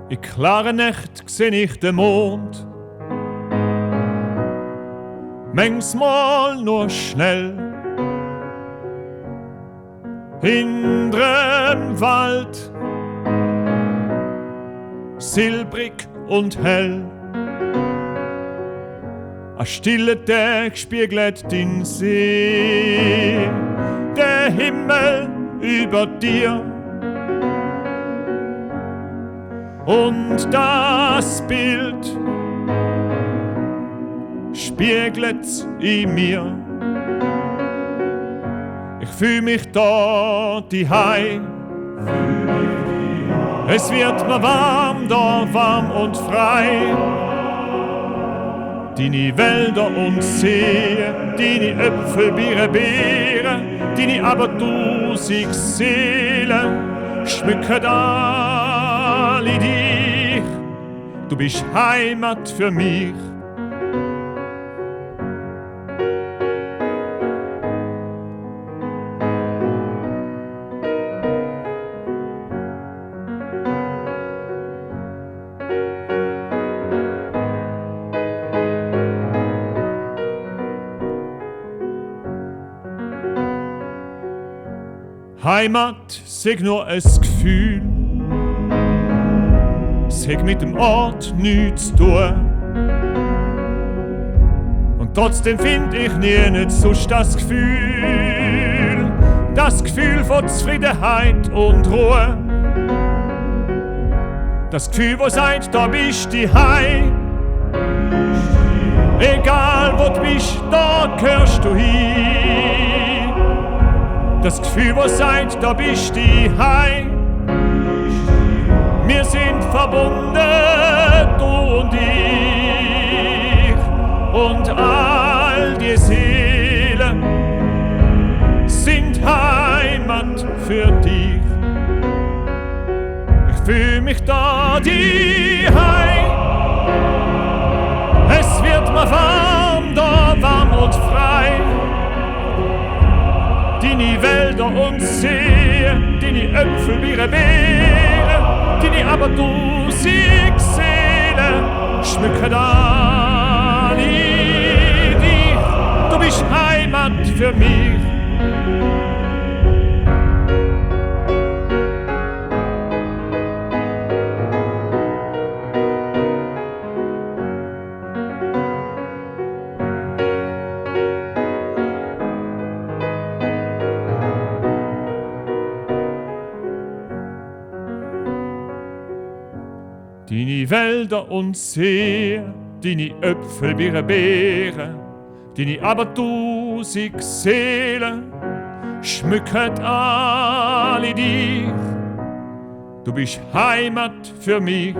In klaren Nächten seh ich den Mond, manchmal nur schnell. Hinterm Wald, silbrig und hell. A stille Tag spiegelt den See, der Himmel über dir. Und das Bild spiegelt's in mir. Ich fühl mich da daheim. Es wird mir warm, da warm und frei. Deine Wälder und Seen, deine Äpfel, Biere, Beeren, deine aber tausend Seelen schmücken alle dich. Du bist Heimat für mich. Heimat sag nur ein Gefühl, es hat mit dem Ort nichts zu tun. Und trotzdem find ich nicht sonst das Gefühl von Zufriedenheit und Ruhe. Das Gefühl, wo sagt, da bist du heim. Egal wo du bist, da gehörst du hin. Das Gefühl, was sagt, da bist du heim. Wir sind verbunden, du und ich. Und all die Seelen sind Heimat für dich. Ich fühl mich da daheim. Es wird mir warm, da warm und frei. Deine Wälder und Seen, deine Äpfel, Biere, Beeren, deine aber tausend Seelen schmücken alle dich. Du bist Heimat für mich. Deine Wälder und Seen, deine Äpfel, Biere, Beeren, deine aber tausend Seelen schmücken alle dich. Du bist Heimat für mich.